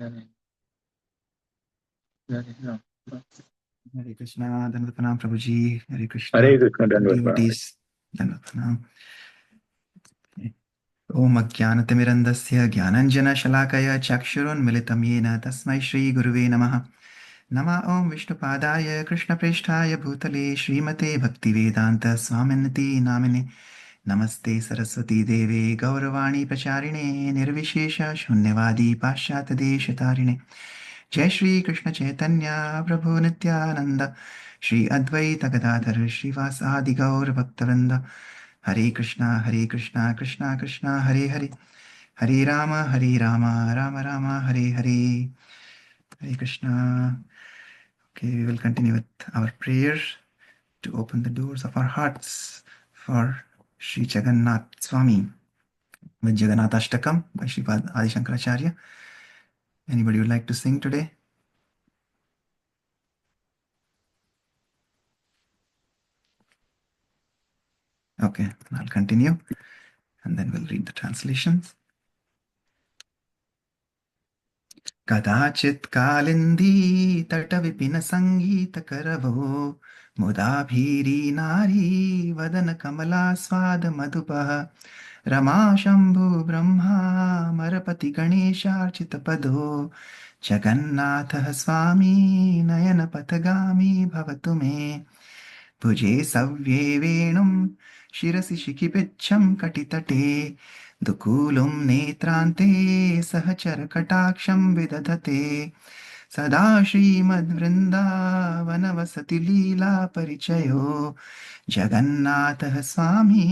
Hare Krishna, Dandavat Pranam Prabhuji. Hare Krishna. Hare Krishna, Dandavat Pranam. Devotees, Dandavat Pranam. Om Ajnanatimirandasya Jnananjana Shalakaya Chakshurunmilitam Yena Tasmai Shri Guruve Namaha. Nama Om Vishnupadaya Krishna Presthaya Bhutale Srimate Bhaktivedanta Swaminati Namine. Namaste Saraswati Deve Gauravani Pracharine Nirvishesha Shunyavadi Pashyatadeshatarine. Jai Shri Krishna Chaitanya Prabhu Nityananda Shri Advaita Gadadhar Srivasadi Gaur Bhaktavranda. Hare Krishna Krishna Krishna Hare Hare Hare Rama Rama Rama Hare Hare. Hare Krishna. Okay, we will continue with our prayer to open the doors of our hearts for Sri Jagannath Swami with Jagannath Ashtakam by Sripad Adi Shankaracharya. Anybody would like to sing today? Okay, I'll continue and then we'll read the translations. कदाचित् कालिन्दी तटविपिन सङ्गीतकरवो मुदाभीरी नारी वदनकमलास्वादमधुपः रमा शम्भु ब्रह्मा मरपतिगणेशार्चितपदो जगन्नाथः स्वामी नयनपथगामी भवतु मे भुजे सव्ये वेणुं शिरसि शिखिपिच्छं कटितटे दुकूलुं नेत्रान्ते सहचरकटाक्षं विदधते सदा श्रीमद्वृन्दावनवसति लीलापरिचयो जगन्नाथः स्वामी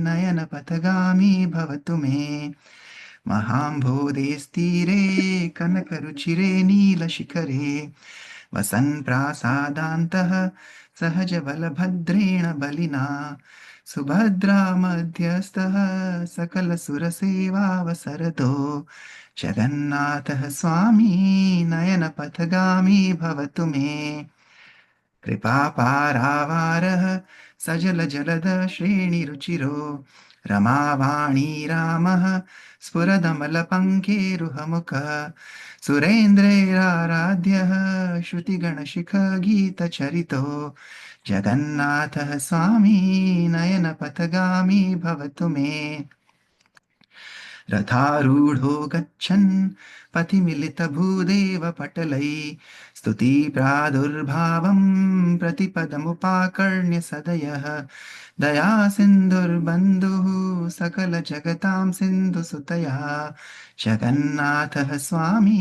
नयनपथगामी भवतु मे महाम्भोधेस्तीरे कनकरुचिरे नीलशिखरे वसन् प्रासादान्तः सहजबलभद्रेण बलिना सुभद्रा मध्यस्थः सकलसुरसेवावसरतो जगन्नाथः स्वामी नयनपथगामी भवतु मे कृपापारावारः सजलजलद श्रेणिरुचिरो रमावाणी रामः स्फुरदमलपङ्केरुहमुखः सुरेन्द्रैराराध्यः श्रुतिगणशिखगीतचरितो जगन्नाथः स्वामी नयनपथगामी भवतु मे रथारूढो गच्छन् पथिमिलितभूदेवपटलै स्तुतिप्रादुर्भावं प्रतिपदमुपाकर्ण्य सदयः दयासिन्धुर्बन्धुः सकलजगतां सिन्धुसुतयः जगन्नाथः स्वामी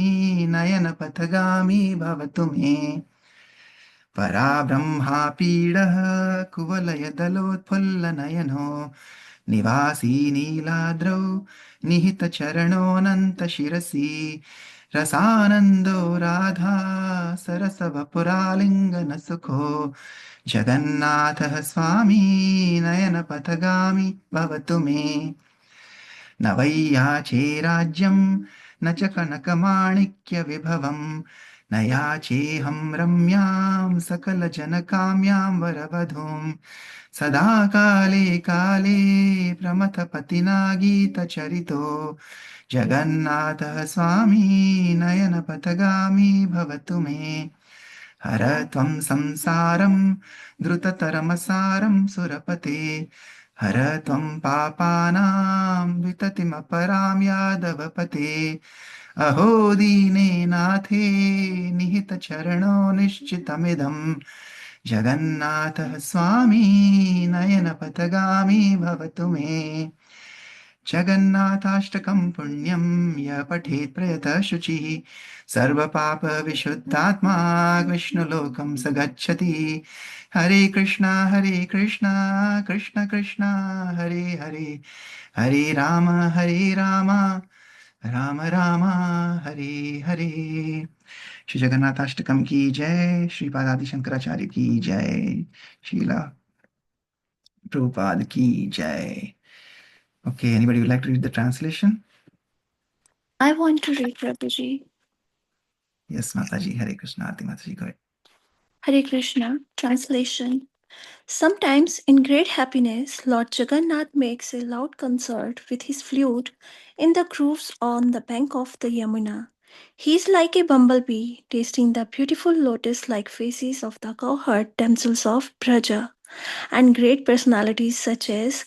नयनपथगामी भवतु मे पराब्रह्मापीडः कुवलयदलोत्फुल्लनयनो निवासी नीलाद्रौ निहितचरणोऽनन्तशिरसि रसानन्दो राधा सरसवपुरालिङ्गनसुखो जगन्नाथः स्वामी नयनपथगामी भवतु मे न वै याचे राज्यं न च कनकमाणिक्यविभवम् न याचेऽहं रम्यां सकलजनकाम्यां वरवधूं सदा काले काले प्रमथपतिना गीतचरितो जगन्नाथः स्वामी नयनपथगामी भवतु मे हर त्वं संसारं द्रुततरमसारं सुरपते हर त्वं पापानां विततिमपरां यादवपते अहो दीने नाथे निहितचरणो निश्चितमिदं जगन्नाथः स्वामी नयनपथगामी भवतु मे जगन्नाथाष्टकं पुण्यं यः पठेत् प्रयतः शुचिः सर्वपापविशुद्धात्मा विष्णुलोकं स गच्छति हरे कृष्णा कृष्ण कृष्ण हरे हरे हरे राम राम राम हरे हरे श्री जगन्नाथाष्टकम की जय श्रीपाद आदि शंकराचार्य की जय शीला प्रभुपाद की जय Okay, anybody would like to read the translation? I want to read, Prabhuji. Yes, Mataji. Hare Krishna. Aarti Mataji, go ahead. Hare Krishna. Translation. Sometimes in great happiness, Lord Jagannath makes a loud concert with his flute in the groves on the bank of the Yamuna. He's like a bumblebee, tasting the beautiful lotus like faces of the cowherd damsels of Braja, and great personalities such as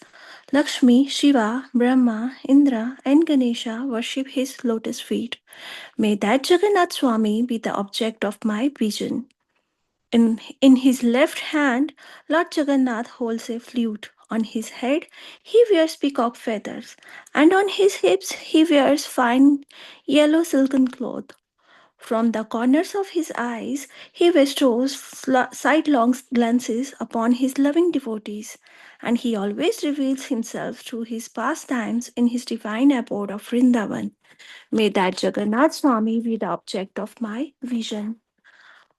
Lakshmi, Shiva, Brahma, Indra, and Ganesha worship his lotus feet. May that Jagannath Swami be the object of my vision. In his left hand, Lord Jagannath holds a flute. On his head, he wears peacock feathers, and on his hips, he wears fine yellow silken cloth. From the corners of his eyes, he bestows sidelong glances upon his loving devotees, and he always reveals himself through his pastimes in his divine abode of Vrindavan. May that Jagannath Swami be the object of my vision.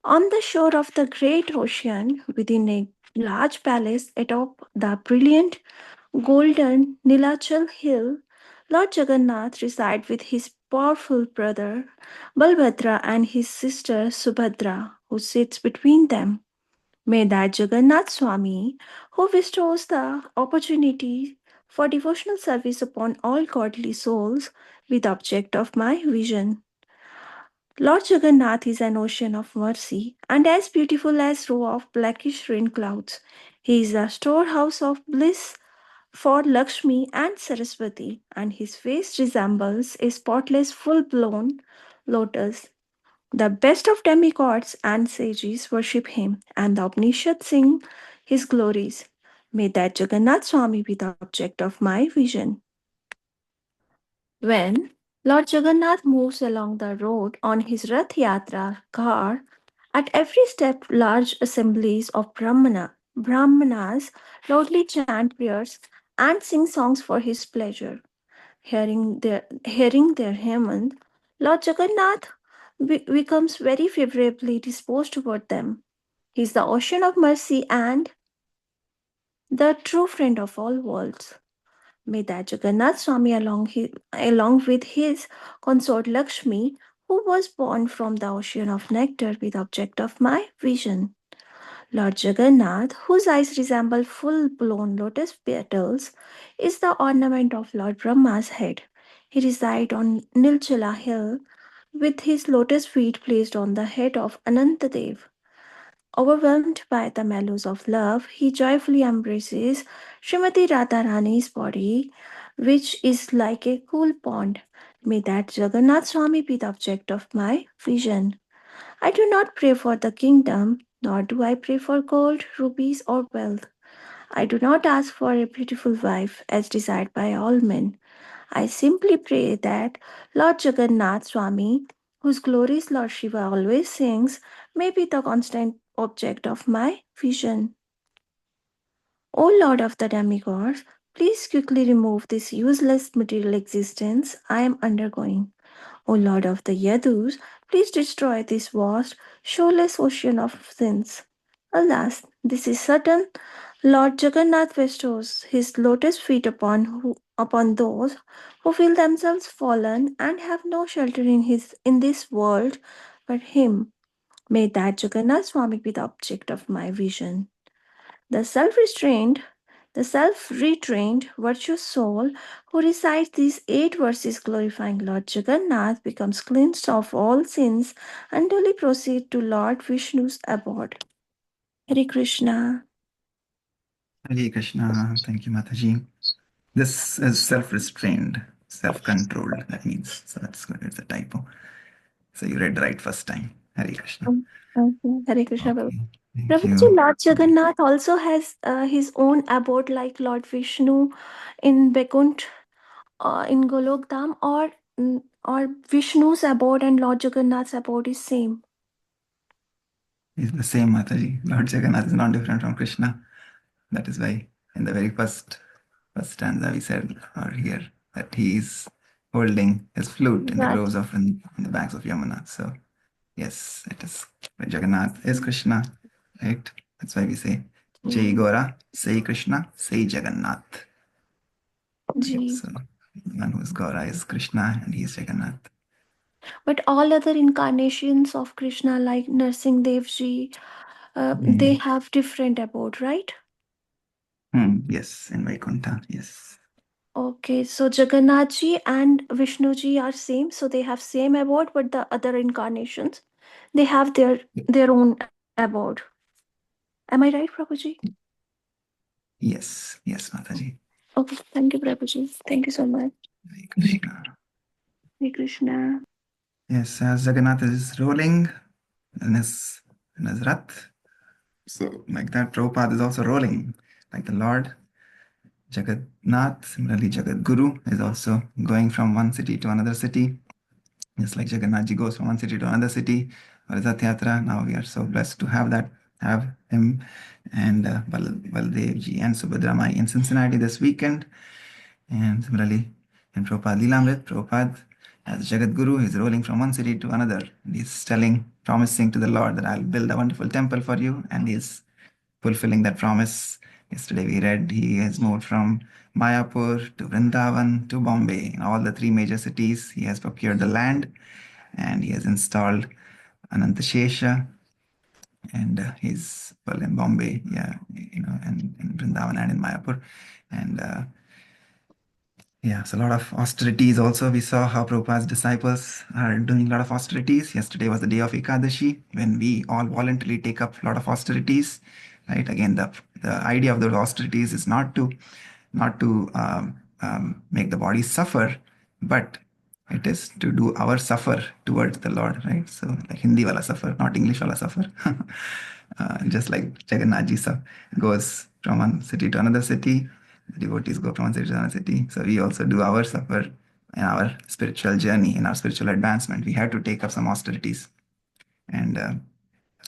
On the shore of the great ocean, within a large palace atop the brilliant golden Nilachal hill, Lord Jagannath resides with his powerful brother Balbhadra and his sister Subhadra, who sits between them. May that Jagannath Swami, who bestows the opportunity for devotional service upon all godly souls, be the object of my vision. Lord Jagannath is an ocean of mercy and as beautiful as row of blackish rain clouds. He is a storehouse of bliss for Lakshmi and Saraswati, and his face resembles a spotless, full blown lotus. The best of demigods and sages worship him, and the Upanishads sing his glories. May that Jagannath Swami be the object of my vision. When Lord Jagannath moves along the road on his Rath Yatra car, at every step large assemblies of Brahmanas loudly chant prayers and sing songs for his pleasure. Hearing their hymn, Lord Jagannath becomes very favorably disposed toward them. He is the ocean of mercy and the true friend of all worlds. May that Jagannath Swami, along with his consort Lakshmi, who was born from the ocean of nectar, be the object of my vision. Lord Jagannath, whose eyes resemble full blown lotus petals, is the ornament of Lord Brahma's head. He resides on Nilchala hill with his lotus feet placed on the head of Anantadev. Overwhelmed by the mellows of love, he joyfully embraces Srimati Radharani's body, which is like a cool pond. May that Jagannath Swami be the object of my vision. I do not pray for the kingdom, nor do I pray for gold, rubies, or wealth. I do not ask for a beautiful wife as desired by all men. I simply pray that Lord Jagannath Swami, whose glories Lord Shiva always sings, may be the constant object of my vision. O Lord of the demigods, please quickly remove this useless material existence I am undergoing. O Lord of the Yadus, please destroy this vast, shoreless ocean of sins. Alas, this is certain. Lord Jagannath bestows his lotus feet upon those who feel themselves fallen and have no shelter in this world but him. May that Jagannath Swami be the object of my vision. The self-restrained, the self-retrained virtuous soul who recites these 8 verses glorifying Lord Jagannath becomes cleansed of all sins and duly proceed to Lord Vishnu's abode. Hare Krishna. Hare Krishna. Thank you, Mataji. This is self-restrained, self-controlled. That means, so that's good. It's a typo. So you read right first time. Hare Krishna. Okay. Hare Krishna. Okay. Thank Prabhuji, you. Lord Jagannath also has his own abode like Lord Vishnu in Vaikunt, in Golok Dham, or Vishnu's abode and Lord Jagannath's abode is same. It's the same, Mataji. Lord Jagannath is not different from Krishna. That is why in the very first stanza we said or here that he is holding his flute in the Right. groves of on the banks of Yamuna. So yes, it is Jagannath is Krishna, right? That's why we say Jai Gora, say Krishna, say Jagannath. Right? Ji. So the one who is Gora is Krishna and he is Jagannath. But all other incarnations of Krishna, like Narsingh Dev Ji, they have different abode, right? Yes, in Vaikuntha, yes. Okay, so Jagannath ji and Vishnu ji are same, so they have same abode, but the other incarnations, they have their own abode. Am I right, Prabhuji? Yes, yes, Mataji. Okay, thank you, Prabhuji. Thank you so much. Hare Krishna. Hare Krishna. Yes, as Jagannath is rolling in his rath, so like that, Prabhupada is also rolling, like the Lord. Jagannath, similarly, Jagat Guru is also going from one city to another city, just like Jagannath ji goes from one city to another city for his Rath Yatra. Now we are so blessed to have him and Baldev ji and Subhadra Mai in Cincinnati this weekend. And similarly, in Prabhupada Lilamrit, Prabhupada as Jagat Guru is rolling from one city to another. He's promising to the Lord that I'll build a wonderful temple for you, and he's fulfilling that promise. Yesterday we read he has moved from Mayapur to Vrindavan to Bombay. In all the three major cities, he has procured the land and he has installed Anantashesha. And he's well in Bombay, and in Vrindavan and in Mayapur. And so a lot of austerities also. We saw how Prabhupada's disciples are doing a lot of austerities. Yesterday was the day of Ekadashi, when we all voluntarily take up a lot of austerities. Right? Again, the idea of those austerities is not to make the body suffer, but it is to do our suffer towards the Lord, right? So like Hindi wala suffer, not English wala suffer. Just like Jagannath ji goes from one city to another city, the devotees go from one city to another city. So we also do our suffer in our spiritual journey, in our spiritual advancement. We have to take up some austerities. And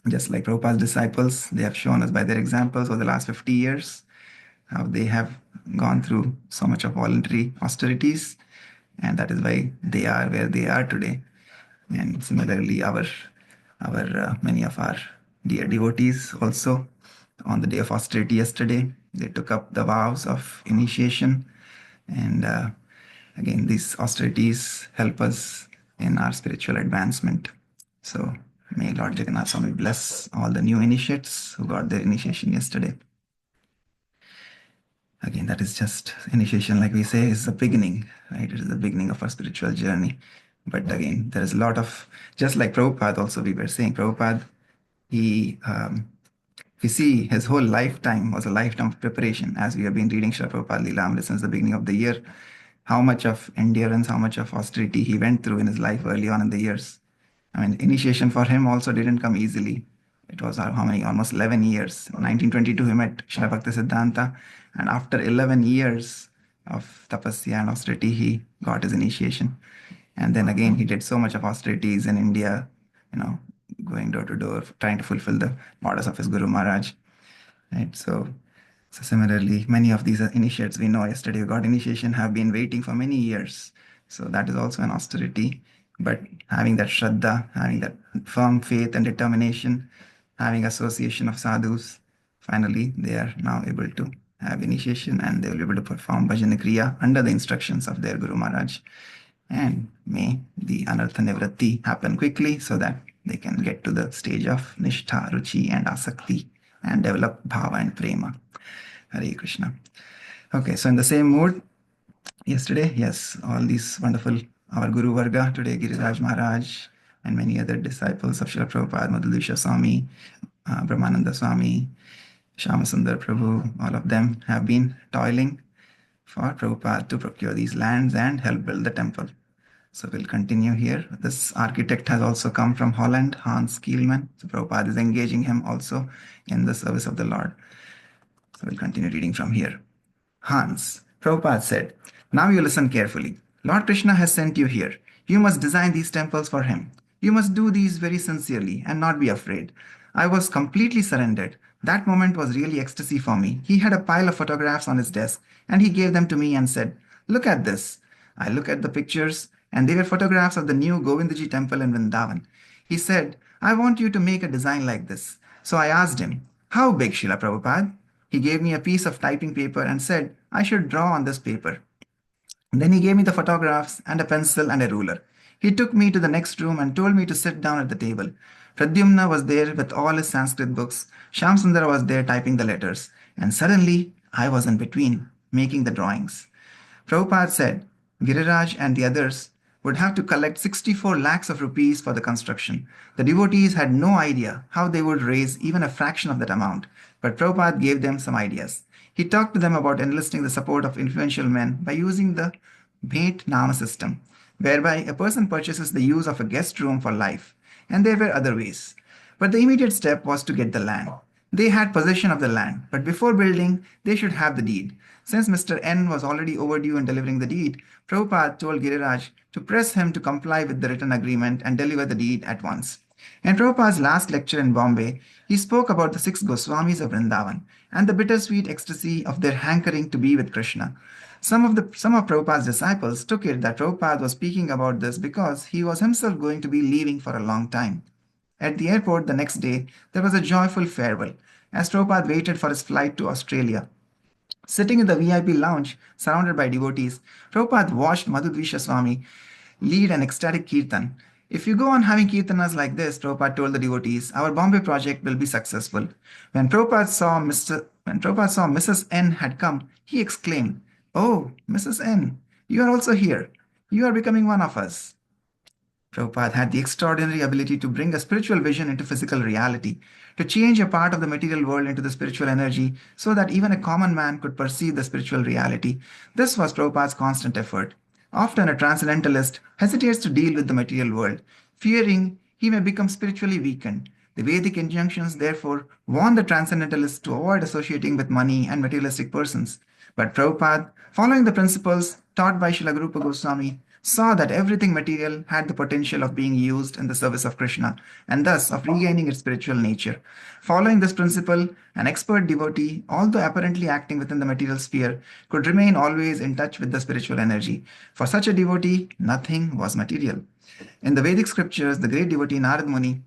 just like Prabhupada's disciples, they have shown us by their examples over the last 50 years how they have gone through so much of voluntary austerities, and that is why they are where they are today. And similarly, our many of our dear devotees also, on the day of austerity yesterday, they took up the vows of initiation. And again, these austerities help us in our spiritual advancement. So may Lord Jagannath Swami bless all the new initiates who got their initiation yesterday. Again, that is just initiation, like we say, is the beginning, right? It is the beginning of our spiritual journey. But again, there is a lot of, just like Prabhupada also, we were saying, Prabhupada, we see his whole lifetime was a lifetime of preparation. As we have been reading Srila Prabhupada Lilamrita since the beginning of the year, how much of endurance, how much of austerity he went through in his life early on in the years. I mean, initiation for him also didn't come easily. It was how many? Almost 11 years. In 1922, he met Srila Bhakti Siddhanta, and after 11 years of tapasya and austerity, he got his initiation. And then again, he did so much of austerities in India, going door to door, trying to fulfill the orders of his Guru Maharaj. Right? So similarly, many of these initiates we know yesterday who got initiation have been waiting for many years. So that is also an austerity. But having that Shraddha, having that firm faith and determination, having association of sadhus, finally they are now able to have initiation and they will be able to perform bhajan kriya under the instructions of their Guru Maharaj. And may the anartha nivritti happen quickly so that they can get to the stage of nishtha, ruchi, and asakti and develop bhava and prema. Hare Krishna. Okay, so in the same mood, yesterday, yes, all these wonderful, our Guru Varga, today Giriraj Maharaj, and many other disciples of Srila Prabhupada, Madhudisha Swami, Brahmananda Swami, Shyamasundar Prabhu, all of them have been toiling for Prabhupada to procure these lands and help build the temple. So we'll continue here. This architect has also come from Holland, Hans Kielman. So Prabhupada is engaging him also in the service of the Lord. So we'll continue reading from here. Hans, Prabhupada said, now you listen carefully. Lord Krishna has sent you here. You must design these temples for him. You must do these very sincerely and not be afraid. I was completely surrendered. That moment was really ecstasy for me. He had a pile of photographs on his desk and he gave them to me and said, look at this. I look at the pictures and they were photographs of the new Govindaji temple in Vrindavan. He said, I want you to make a design like this. So I asked him, how big, Srila Prabhupada? He gave me a piece of typing paper and said, I should draw on this paper. Then he gave me the photographs and a pencil and a ruler. He took me to the next room and told me to sit down at the table. Pradyumna was there with all his Sanskrit books. Shyamsundara was there typing the letters. And suddenly, I was in between, making the drawings. Prabhupada said Giriraj and the others would have to collect 64 lakhs of rupees for the construction. The devotees had no idea how they would raise even a fraction of that amount, but Prabhupada gave them some ideas. He talked to them about enlisting the support of influential men by using the Bhet Nama system, whereby a person purchases the use of a guest room for life, and there were other ways. But the immediate step was to get the land. They had possession of the land, but before building, they should have the deed. Since Mr. N was already overdue in delivering the deed, Prabhupada told Giriraj to press him to comply with the written agreement and deliver the deed at once. In Prabhupada's last lecture in Bombay, he spoke about the six Goswamis of Vrindavan and the bittersweet ecstasy of their hankering to be with Krishna. Some of Prabhupada's disciples took it that Prabhupada was speaking about this because he was himself going to be leaving for a long time. At the airport the next day, there was a joyful farewell as Prabhupada waited for his flight to Australia. Sitting in the VIP lounge, surrounded by devotees, Prabhupada watched Madhudvisha Swami lead an ecstatic kirtan. If you go on having kirtanas like this, Prabhupada told the devotees, our Bombay project will be successful. When Prabhupada saw Mrs. N had come, he exclaimed, "Oh, Mrs. N, you are also here. You are becoming one of us." Prabhupada had the extraordinary ability to bring a spiritual vision into physical reality, to change a part of the material world into the spiritual energy so that even a common man could perceive the spiritual reality. This was Prabhupada's constant effort. Often a transcendentalist hesitates to deal with the material world, fearing he may become spiritually weakened. The Vedic injunctions, therefore, warn the transcendentalist to avoid associating with money and materialistic persons. But Prabhupada, following the principles taught by Srila Garupa Goswami, saw that everything material had the potential of being used in the service of Krishna and thus of regaining its spiritual nature. Following this principle, an expert devotee, although apparently acting within the material sphere, could remain always in touch with the spiritual energy. For such a devotee, nothing was material. In the Vedic scriptures, the great devotee Narad Muni,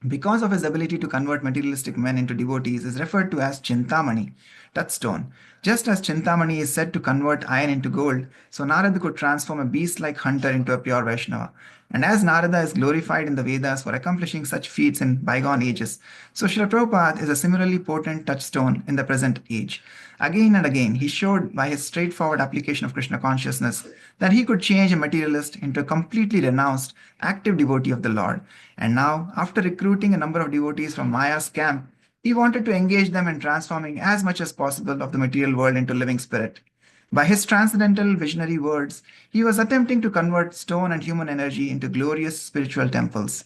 because of his ability to convert materialistic men into devotees, is referred to as Chintamani, touchstone. Just as Chintamani is said to convert iron into gold, so Narada could transform a beast-like hunter into a pure Vaishnava. And as Narada is glorified in the Vedas for accomplishing such feats in bygone ages, so Srila Prabhupada is a similarly potent touchstone in the present age. Again and again, he showed by his straightforward application of Krishna consciousness that he could change a materialist into a completely renounced, active devotee of the Lord. And now, after recruiting a number of devotees from Maya's camp, he wanted to engage them in transforming as much as possible of the material world into living spirit. By his transcendental visionary words, he was attempting to convert stone and human energy into glorious spiritual temples.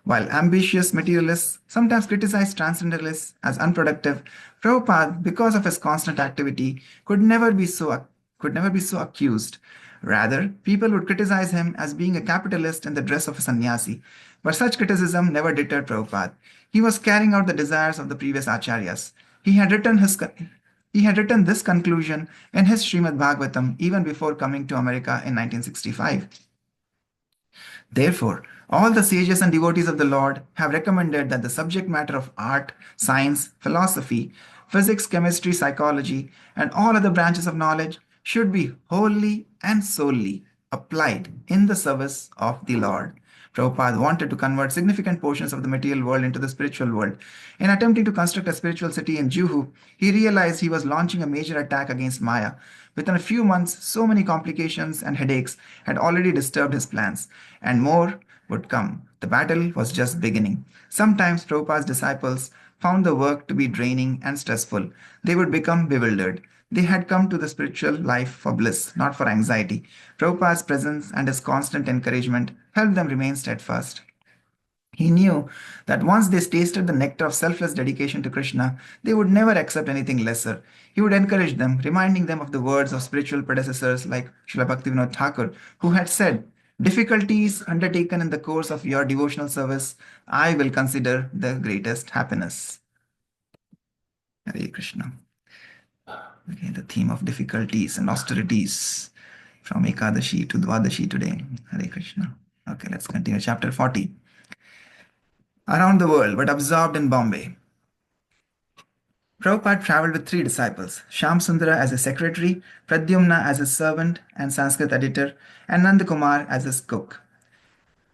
While ambitious materialists sometimes criticize transcendentalists as unproductive, Prabhupada, because of his constant activity, could never be so accused. Rather, people would criticize him as being a capitalist in the dress of a sannyasi. But such criticism never deterred Prabhupada. He was carrying out the desires of the previous acharyas. He had written this conclusion in his Srimad Bhagavatam even before coming to America in 1965. Therefore, all the sages and devotees of the Lord have recommended that the subject matter of art, science, philosophy, physics, chemistry, psychology, and all other branches of knowledge should be wholly and solely applied in the service of the Lord. Prabhupada wanted to convert significant portions of the material world into the spiritual world. In attempting to construct a spiritual city in Juhu, he realized he was launching a major attack against Maya. Within a few months, so many complications and headaches had already disturbed his plans, and more would come. The battle was just beginning. Sometimes Prabhupada's disciples found the work to be draining and stressful. They would become bewildered. They had come to the spiritual life for bliss, not for anxiety. Prabhupada's presence and his constant encouragement helped them remain steadfast. He knew that once they tasted the nectar of selfless dedication to Krishna, they would never accept anything lesser. He would encourage them, reminding them of the words of spiritual predecessors like Srila Bhaktivinoda Thakur, who had said, "Difficulties undertaken in the course of your devotional service, I will consider the greatest happiness." Hare Krishna. Okay, the theme of difficulties and austerities from Ekadashi to Dwadashi today. Hare Krishna. Okay, let's continue. Chapter 40. Around the world, but absorbed in Bombay. Prabhupada traveled with three disciples, Shyam Sundara as his secretary, Pradyumna as his servant and Sanskrit editor, and Nandakumar as his cook.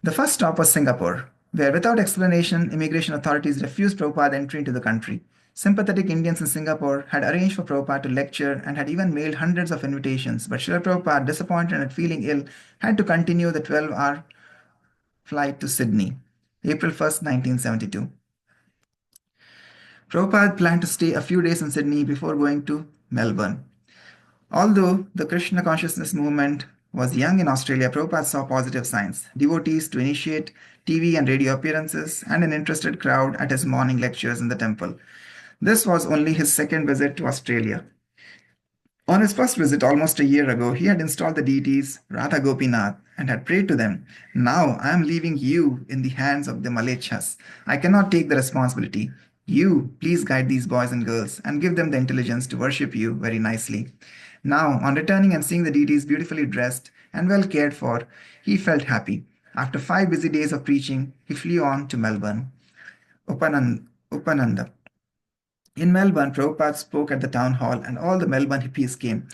The first stop was Singapore, where without explanation, immigration authorities refused Prabhupada entry into the country. Sympathetic Indians in Singapore had arranged for Prabhupada to lecture and had even mailed hundreds of invitations, but Srila Prabhupada, disappointed and feeling ill, had to continue the 12-hour flight to Sydney, April 1st, 1972. Prabhupada planned to stay a few days in Sydney before going to Melbourne. Although the Krishna consciousness movement was young in Australia, Prabhupada saw positive signs: devotees to initiate TV and radio appearances, and an interested crowd at his morning lectures in the temple. This was only his second visit to Australia. On his first visit almost a year ago, he had installed the deities Radha Gopinath and had prayed to them, "Now I am leaving you in the hands of the Malechhas. I cannot take the responsibility. You, please guide these boys and girls and give them the intelligence to worship you very nicely." Now, on returning and seeing the deities beautifully dressed and well cared for, he felt happy. After 5 busy days of preaching, he flew on to Melbourne. Upananda. In Melbourne, Prabhupada spoke at the town hall, and all the Melbourne hippies came.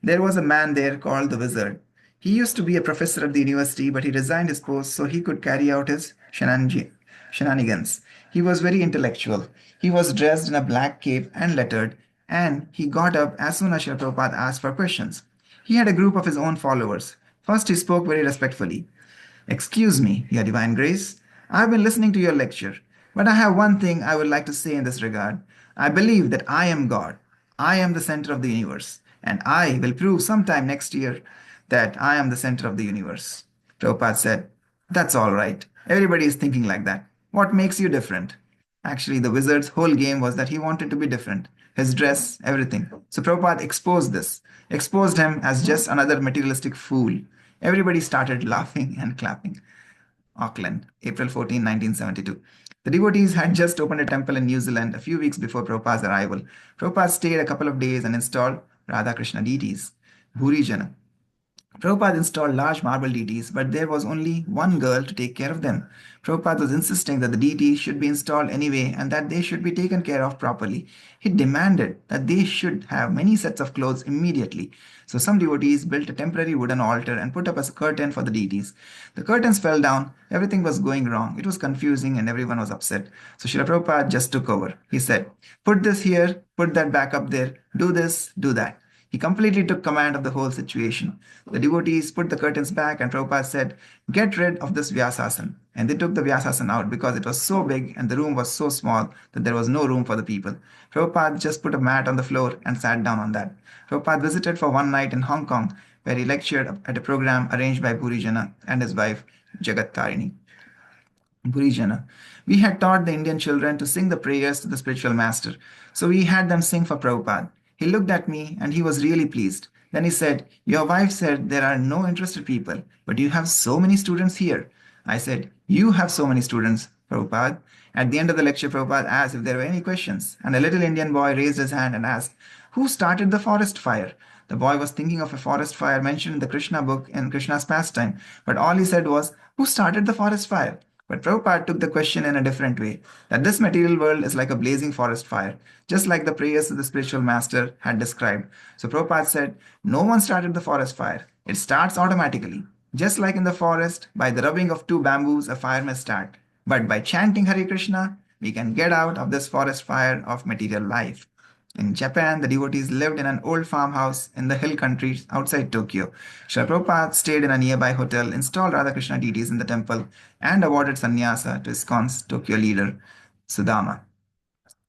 There was a man there called the Wizard. He used to be a professor at the university, but he resigned his post so he could carry out his shenanigans. He was very intellectual. He was dressed in a black cape and lettered, and he got up as soon as Srila Prabhupada asked for questions. He had a group of his own followers. First, he spoke very respectfully. "Excuse me, Your Divine Grace. I've been listening to your lecture, but I have one thing I would like to say in this regard. I believe that I am God. I am the center of the universe, and I will prove sometime next year that I am the center of the universe." Prabhupada said, "That's all right. Everybody is thinking like that. What makes you different?" Actually, the wizard's whole game was that he wanted to be different. His dress, everything. So Prabhupada exposed him as just another materialistic fool. Everybody started laughing and clapping. Auckland, April 14, 1972. The devotees had just opened a temple in New Zealand a few weeks before Prabhupada's arrival. Prabhupada stayed a couple of days and installed Radha Krishna deities. Bhurijana. Prabhupada installed large marble deities, but there was only one girl to take care of them. Prabhupada was insisting that the deities should be installed anyway and that they should be taken care of properly. He demanded that they should have many sets of clothes immediately. So some devotees built a temporary wooden altar and put up a curtain for the deities. The curtains fell down, everything was going wrong, it was confusing and everyone was upset. So Srila Prabhupada just took over. He said, "Put this here, put that back up there, do this, do that." He completely took command of the whole situation. The devotees put the curtains back and Prabhupada said, "Get rid of this Vyasasan." And they took the Vyasasan out because it was so big and the room was so small that there was no room for the people. Prabhupada just put a mat on the floor and sat down on that. Prabhupada visited for one night in Hong Kong, where he lectured at a program arranged by Purijana and his wife, Jagat Tarini. Purijana. We had taught the Indian children to sing the prayers to the spiritual master, so we had them sing for Prabhupada. He looked at me and he was really pleased. Then he said, "Your wife said there are no interested people, but you have so many students here." I said, "You have so many students, Prabhupada." At the end of the lecture, Prabhupada asked if there were any questions, and a little Indian boy raised his hand and asked, "Who started the forest fire?" The boy was thinking of a forest fire mentioned in the Krishna book in Krishna's pastime, but all he said was, "Who started the forest fire?" But Prabhupada took the question in a different way, that this material world is like a blazing forest fire, just like the prayers of the spiritual master had described. So Prabhupada said, "No one started the forest fire. It starts automatically. Just like in the forest, by the rubbing of two bamboos, a fire may start. But by chanting Hare Krishna, we can get out of this forest fire of material life." In Japan, the devotees lived in an old farmhouse in the hill country outside Tokyo. Srila Prabhupada stayed in a nearby hotel, installed Radhakrishna deities in the temple, and awarded sannyasa to ISKCON's Tokyo leader, Sudama.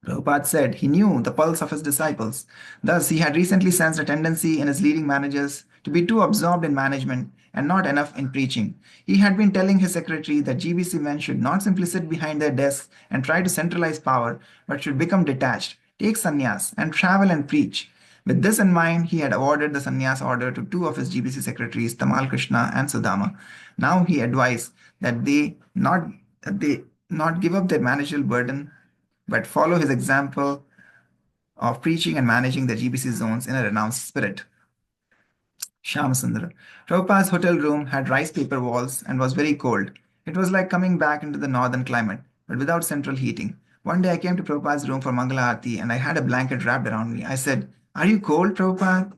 Prabhupada said he knew the pulse of his disciples. Thus, he had recently sensed a tendency in his leading managers to be too absorbed in management and not enough in preaching. He had been telling his secretary that GBC men should not simply sit behind their desks and try to centralize power, but should become detached, take sannyas, and travel and preach. With this in mind, he had awarded the sannyas order to two of his GBC secretaries, Tamal Krishna and Sudama. Now he advised that they not give up their managerial burden, but follow his example of preaching and managing the GBC zones in a renounced spirit. Shyamasundara. Prabhupada's hotel room had rice paper walls and was very cold. It was like coming back into the northern climate, but without central heating. One day I came to Prabhupada's room for Mangala Aarti and I had a blanket wrapped around me. I said, "Are you cold, Prabhupada?"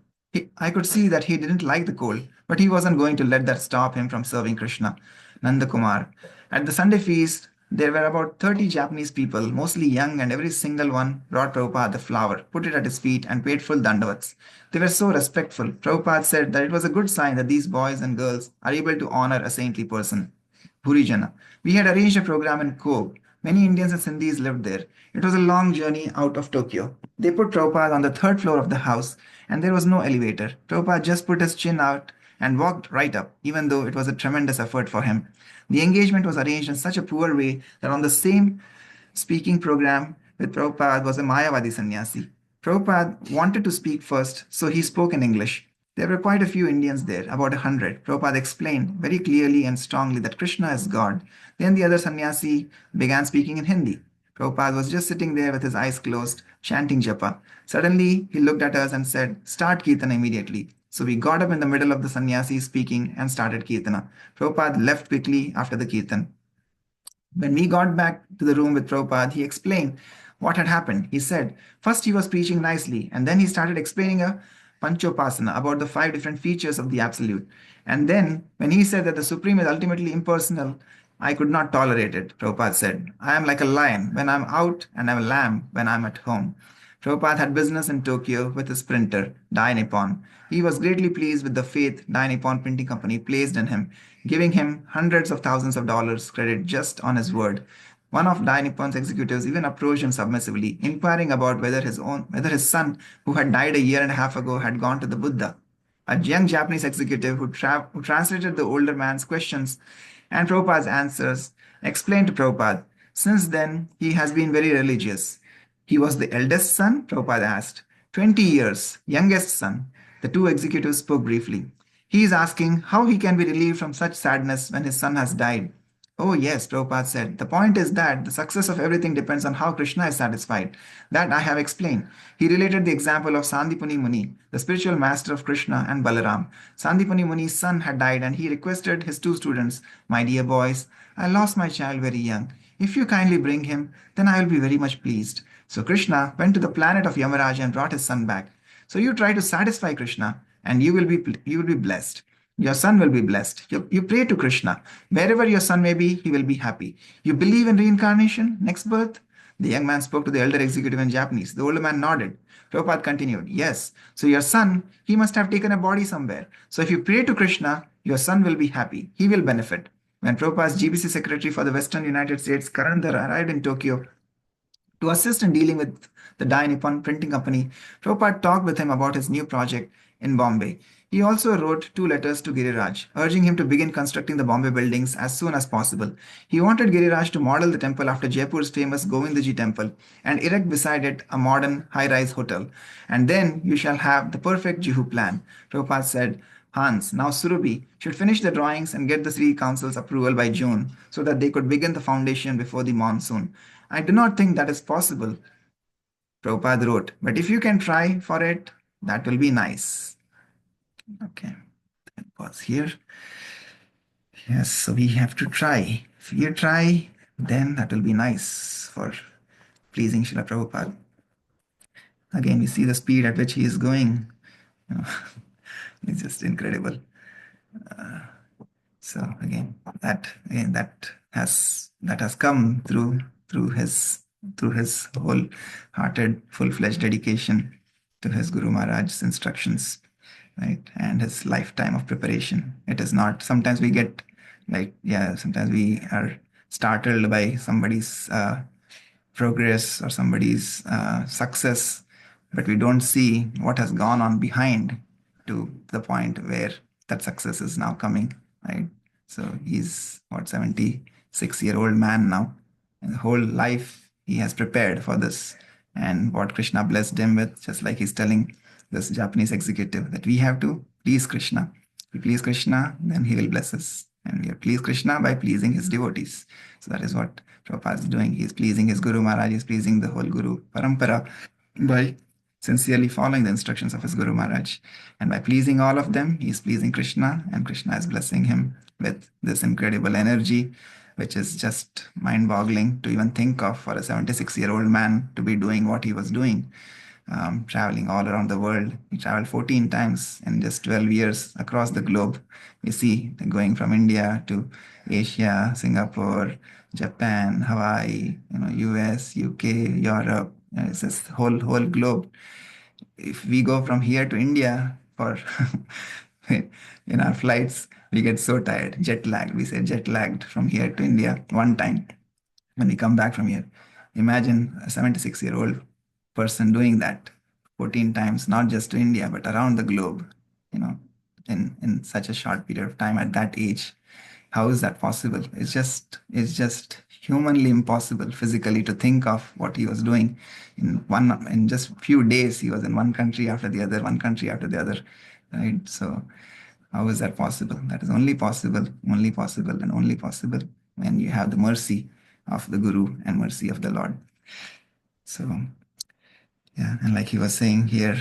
I could see that he didn't like the cold, but he wasn't going to let that stop him from serving Krishna. Nanda Kumar. At the Sunday feast, There were about 30 Japanese people, mostly young, and every single one brought Prabhupada the flower, put it at his feet, and paid full dandavats. They were so respectful. Prabhupada said that it was a good sign that these boys and girls are able to honor a saintly person. Purijana. We had arranged a program in Kobe. Many Indians and Sindhis lived there. It was a long journey out of Tokyo. They put Prabhupada on the third floor of the house, and there was no elevator. Prabhupada just put his chin out and walked right up, even though it was a tremendous effort for him. The engagement was arranged in such a poor way that on the same speaking program with Prabhupada was a Mayavadi sannyasi. Prabhupada wanted to speak first, so he spoke in English. There were quite a few Indians there, about 100. Prabhupada explained very clearly and strongly that Krishna is God. Then the other sannyasi began speaking in Hindi. Prabhupada was just sitting there with his eyes closed, chanting japa. Suddenly, he looked at us and said, "Start Kirtana immediately." So we got up in the middle of the sannyasi speaking and started Kirtana. Prabhupada left quickly after the Kirtan. When we got back to the room with Prabhupada, he explained what had happened. He said, first he was preaching nicely, and then he started explaining a Panchopasana about the 5 different features of the Absolute. And then, when he said that the Supreme is ultimately impersonal, I could not tolerate it. Prabhupada said, I am like a lion when I'm out, and I'm a lamb when I'm at home. Prabhupada had business in Tokyo with his printer, Dai Nippon. He was greatly pleased with the faith Dai Nippon Printing Company placed in him, giving him hundreds of thousands of dollars credit just on his word. One of Dai Nippon's executives even approached him submissively, inquiring about whether his son, who had died a year and a half ago, had gone to the Buddha. A young Japanese executive who translated the older man's questions and Prabhupada's answers explained to Prabhupada. Since then, he has been very religious. He was the eldest son, Prabhupada asked. 20 years, youngest son. The two executives spoke briefly. He is asking how he can be relieved from such sadness when his son has died. Oh, yes, Prabhupada said. The point is that the success of everything depends on how Krishna is satisfied. That I have explained. He related the example of Sandipani Muni, the spiritual master of Krishna and Balaram. Sandipani Muni's son had died and he requested his 2 students, my dear boys, I lost my child very young. If you kindly bring him, then I will be very much pleased. So Krishna went to the planet of Yamaraja and brought his son back. So you try to satisfy Krishna and you will be blessed. Your son will be blessed. You pray to Krishna. Wherever your son may be, he will be happy. You believe in reincarnation, next birth? The young man spoke to the elder executive in Japanese. The older man nodded. Prabhupada continued, yes. So your son, he must have taken a body somewhere. So if you pray to Krishna, your son will be happy. He will benefit. When Prabhupada's GBC secretary for the Western United States, Karandar, arrived in Tokyo to assist in dealing with the Dai Nippon Printing Company, Prabhupada talked with him about his new project in Bombay. He also wrote 2 letters to Giriraj, urging him to begin constructing the Bombay buildings as soon as possible. He wanted Giriraj to model the temple after Jaipur's famous Govindaji temple and erect beside it a modern high-rise hotel. And then you shall have the perfect Juhu plan. Prabhupada said, Hans, now Surabhi, should finish the drawings and get the Sri Council's approval by June so that they could begin the foundation before the monsoon. I do not think that is possible, Prabhupada wrote, but if you can try for it, that will be nice. Okay, that was here. Yes, so we have to try. If you try, then that will be nice for pleasing Srila Prabhupada. Again, we see the speed at which he is going. It's just incredible. So again, that has come through his wholehearted, full-fledged dedication to his Guru Maharaj's instructions, right? And his lifetime of preparation. It is not, sometimes we get sometimes we are startled by somebody's progress or somebody's success, but we don't see what has gone on behind to the point where that success is now coming, right? So he's 76-year-old man now, and the whole life he has prepared for this. And what Krishna blessed him with, just like he's telling this Japanese executive, that we have to please Krishna. If we please Krishna, then he will bless us. And we please Krishna by pleasing his devotees. So that is what Prabhupada is doing. He is pleasing his Guru Maharaj, he is pleasing the whole Guru Parampara by sincerely following the instructions of his Guru Maharaj. And by pleasing all of them, he is pleasing Krishna, and Krishna is blessing him with this incredible energy, which is just mind-boggling to even think of for a 76-year-old man to be doing what he was doing, traveling all around the world. He traveled 14 times in just 12 years across the globe. We see going from India to Asia, Singapore, Japan, Hawaii, US, UK, Europe. It's this whole globe. If we go from here to India for in our flights, we get so tired, jet lagged. We say jet lagged from here to India one time when we come back from here. Imagine a 76-year-old person doing that 14 times, not just to India, but around the globe, you know, in such a short period of time at that age. How is that possible? It's just humanly impossible physically to think of what he was doing in just few days. He was in one country after the other, one country after the other, right? So how is that possible? That is only possible, and only possible when you have the mercy of the Guru and mercy of the Lord. So yeah, and like he was saying here,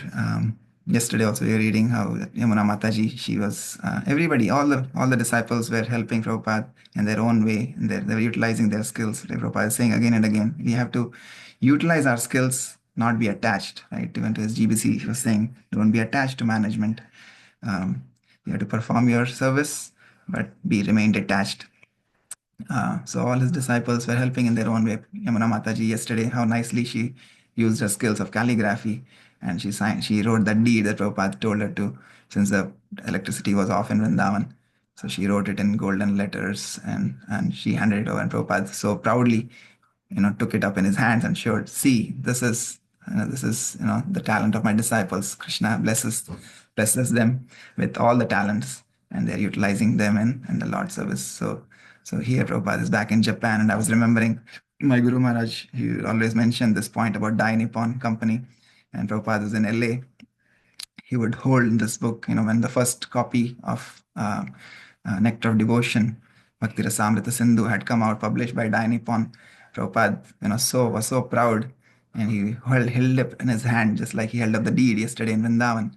yesterday also we were reading how Yamuna Mataji, she was everybody, all the disciples were helping Prabhupada in their own way, and they were utilizing their skills. Like Prabhupada is saying again and again, we have to utilize our skills, not be attached, right? Even to his GBC, he was saying, don't be attached to management. You have to perform your service, but be remain detached. So all his disciples were helping in their own way. Yamuna Mataji yesterday, how nicely she used her skills of calligraphy, and she wrote that deed that Prabhupada told her to, since the electricity was off in Vrindavan. So she wrote it in golden letters, and she handed it over, and Prabhupada so proudly, took it up in his hands and showed, see, this is the talent of my disciples. Krishna blesses them with all the talents, and they're utilizing them in the Lord's service. So here Prabhupada is back in Japan, and I was remembering my Guru Maharaj, he always mentioned this point about Dai Nippon Company, and Prabhupada was in LA. He would hold this book, when the first copy of Nectar of Devotion, Bhakti Rasamrita Sindhu, had come out, published by Dai Nippon. Prabhupada, was so proud, and he held up in his hand, just like he held up the deed yesterday in Vrindavan.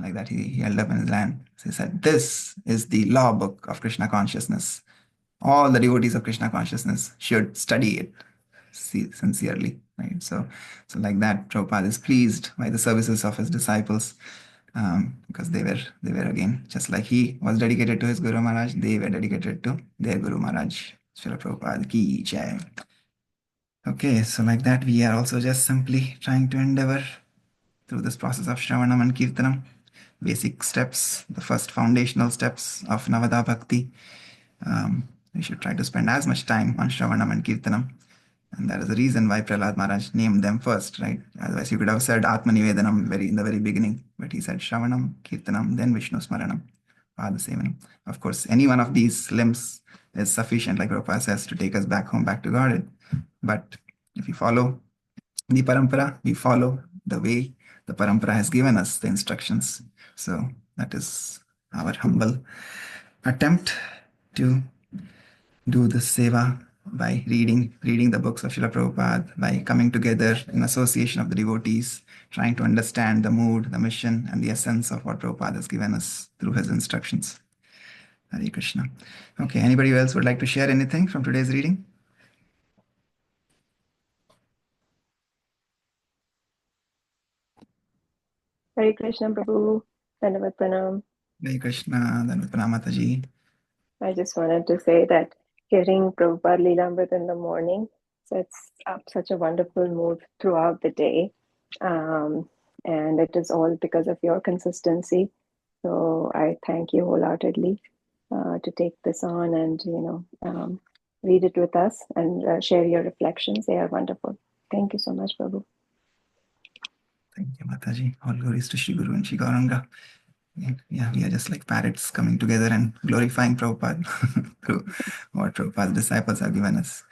Like that, he held up in his hand. So he said, "This is the law book of Krishna consciousness. All the devotees of Krishna consciousness should study it sincerely." Right? So like that, Prabhupada is pleased by the services of his disciples, because they were again, just like he was dedicated to his Guru Maharaj, they were dedicated to their Guru Maharaj. Srila Prabhupada ki jai. Okay, so like that, we are also just simply trying to endeavor through this process of Shravanam and Kirtanam, basic steps, the first foundational steps of Navada Bhakti. We should try to spend as much time on Shravanam and Kirtanam. And that is the reason why Prahlad Maharaj named them first, right? Otherwise, he could have said Atmanivedanam in the very beginning, but he said Shravanam, Kirtanam, then Vishnu Smaranam, Padasevanam. Of course, any one of these limbs is sufficient, like Prabhupada says, to take us back home, back to Godhead. But if we follow the parampara, we follow the way the parampara has given us the instructions. So that is our humble attempt to do this seva by reading the books of Srila Prabhupada, by coming together in association of the devotees, trying to understand the mood, the mission, and the essence of what Prabhupada has given us through his instructions. Hare Krishna. Okay, anybody else would like to share anything from today's reading? Hare Krishna, Prabhu. Dandavat Pranam. Hare Krishna, Dandavat Pranam Mataji. I just wanted to say that hearing Prabhupada Leelamrit in the morning sets up such a wonderful mood throughout the day. And it is all because of your consistency. So I thank you wholeheartedly to take this on and, read it with us and share your reflections. They are wonderful. Thank you so much, Prabhu. Thank you, Mataji. All glories to Shri Guru and Shri Gauranga. Yeah, we are just like parrots coming together and glorifying Prabhupada through what Prabhupada's disciples have given us.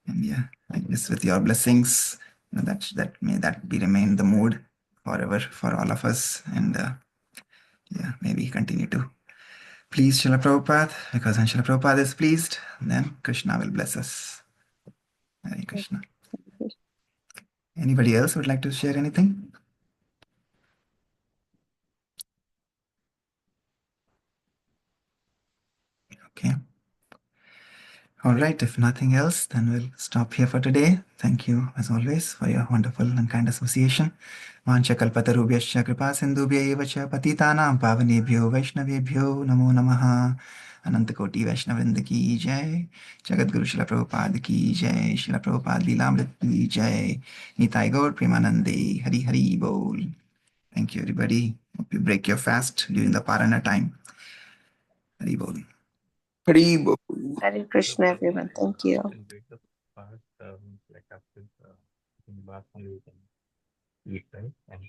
And yeah, like this, with your blessings, that may that be remain the mood forever for all of us. And yeah, maybe continue to please Srila Prabhupada, because when Srila Prabhupada is pleased, then Krishna will bless us. Hare Krishna. Anybody else would like to share anything? Okay. All right, if nothing else, then we'll stop here for today. Thank you, as always, for your wonderful and kind association. Vancha kalpatarubhyascha kripa sindhubhya eva cha patitanam pavanebhyo vaishnavebhyo namo namaha. अनंत कोटि वैष्णवृंद की जय। जगत गुरु शिला प्रभुपाद की जय। शिला प्रभुपाद लीलामृत की जय। निताई गौर प्रेमानंदे। हरि हरि बोल। Thank you, everybody. Hope you break your fast during the Parana time. Hari bol. Hari bol. Hare Krishna, everyone. Thank you. Can break the fast, like after the bath only we can eat, right? And